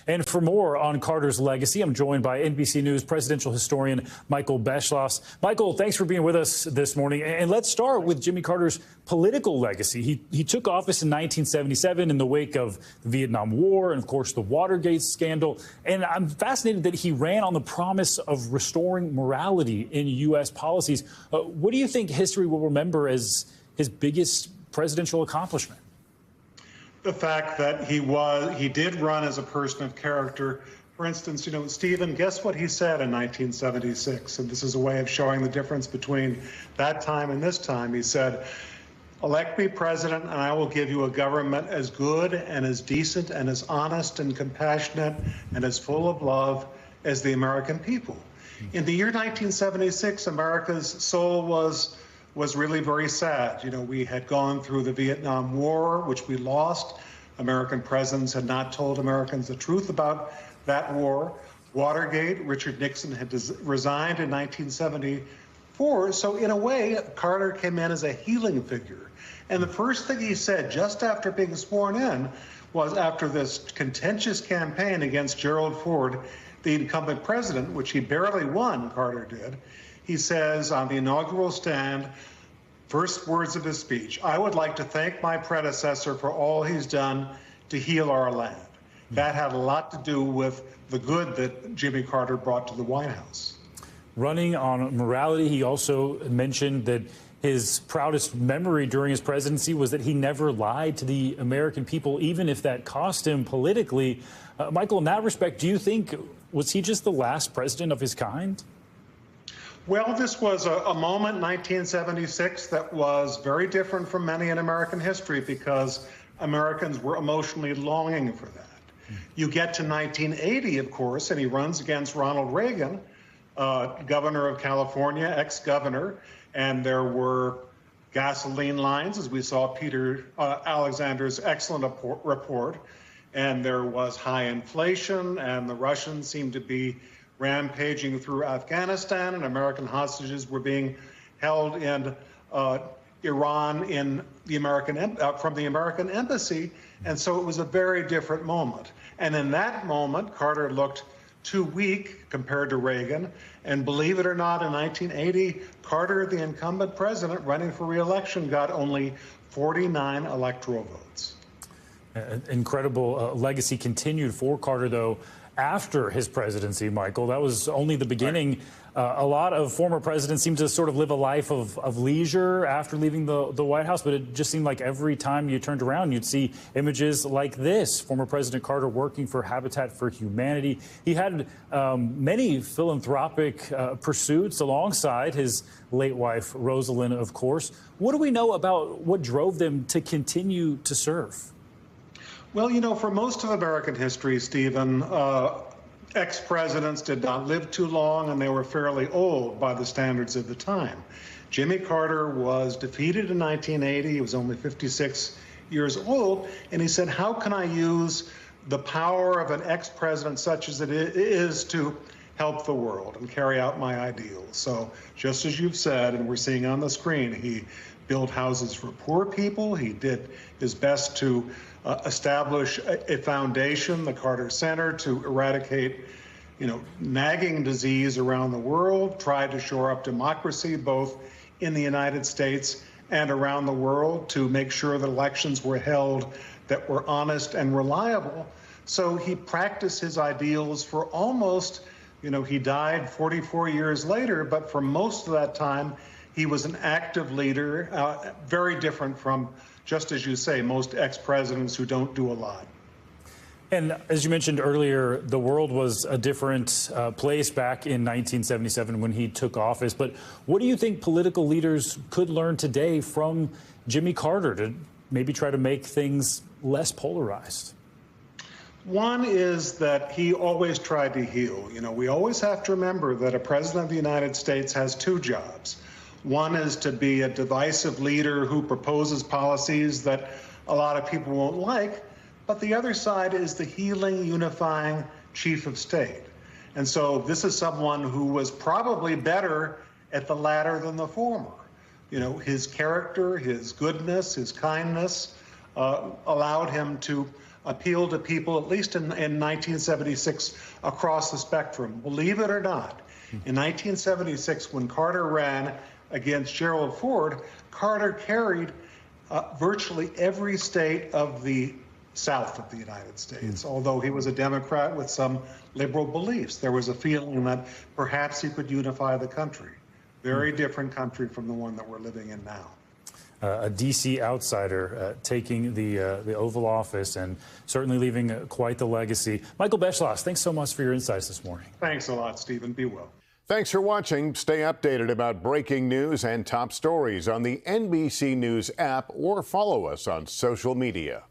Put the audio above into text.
And for more on Carter's legacy, I'm joined by NBC News presidential historian Michael Beschloss. Michael, thanks for being with us this morning. And let's start with Jimmy Carter's political legacy. He took office in 1977 in the wake of the Vietnam War and, of course, the Watergate scandal. And I'm fascinated that he ran on the promise of restoring morality in U.S. policies. What do you think history will remember as his biggest presidential accomplishment? The fact that he did run as a person of character. For instance, Stephen, guess what he said in 1976? And this is a way of showing the difference between that time and this time. He said, "Elect me president, and I will give you a government as good and as decent and as honest and compassionate and as full of love as the American people." In the year 1976, America's soul was really very sad. We had gone through the Vietnam War, which we lost. American presidents had not told Americans the truth about that war. Watergate, Richard Nixon had resigned in 1974. So in a way, Carter came in as a healing figure. And the first thing he said just after being sworn in was, after this contentious campaign against Gerald Ford, the incumbent president, which he barely won, Carter did, he says on the inaugural stand, first words of his speech, "I would like to thank my predecessor for all he's done to heal our land." That had a lot to do with the good that Jimmy Carter brought to the White House. Running on morality, he also mentioned that his proudest memory during his presidency was that he never lied to the American people, even if that cost him politically. Michael, in that respect, do you think, was he just the last president of his kind? Well, this was a moment, 1976, that was very different from many in American history because Americans were emotionally longing for that. You get to 1980, of course, and he runs against Ronald Reagan, governor of California, ex-governor, and there were gasoline lines, as we saw Peter Alexander's excellent report, and there was high inflation, and the Russians seemed to be rampaging through Afghanistan, and American hostages were being held in Iran from the American embassy. And so it was a very different moment. And in that moment, Carter looked too weak compared to Reagan. And believe it or not, in 1980, Carter, the incumbent president running for re-election, got only 49 electoral votes. Incredible legacy continued for Carter, though, after his presidency, Michael. That was only the beginning. A lot of former presidents seem to sort of live a life of leisure after leaving the White House, but it just seemed like every time you turned around, you'd see images like this. Former President Carter working for Habitat for Humanity. He had many philanthropic pursuits alongside his late wife, Rosalind, of course. What do we know about what drove them to continue to serve? Well, for most of American history, Stephen, ex-presidents did not live too long, and they were fairly old by the standards of the time. Jimmy Carter was defeated in 1980. He was only 56 years old, and he said, how can I use the power of an ex-president such as it is to help the world and carry out my ideals? So just as you've said, and we're seeing on the screen, he built houses for poor people. He did his best to establish a foundation, the Carter Center, to eradicate, nagging disease around the world, tried to shore up democracy both in the United States and around the world, to make sure that elections were held that were honest and reliable. So he practiced his ideals for almost, he died 44 years later, but for most of that time, he was an active leader, very different from, just as you say, most ex-presidents who don't do a lot. And as you mentioned earlier, the world was a different place back in 1977 when he took office. But what do you think political leaders could learn today from Jimmy Carter to maybe try to make things less polarized? One is that he always tried to heal. We always have to remember that a president of the United States has two jobs. One is to be a divisive leader who proposes policies that a lot of people won't like, but the other side is the healing, unifying chief of state. And so this is someone who was probably better at the latter than the former. His character, his goodness, his kindness allowed him to appeal to people, at least in 1976, across the spectrum. Believe it or not, in 1976, when Carter ran against Gerald Ford, Carter carried virtually every state of the South of the United States. Although he was a Democrat with some liberal beliefs, there was a feeling that perhaps he could unify the country. Very different country from the one that we're living in now. A D.C. outsider taking the Oval Office and certainly leaving quite the legacy. Michael Beschloss, thanks so much for your insights this morning. Thanks a lot, Stephen. Be well. Thanks for watching. Stay updated about breaking news and top stories on the NBC News app or follow us on social media.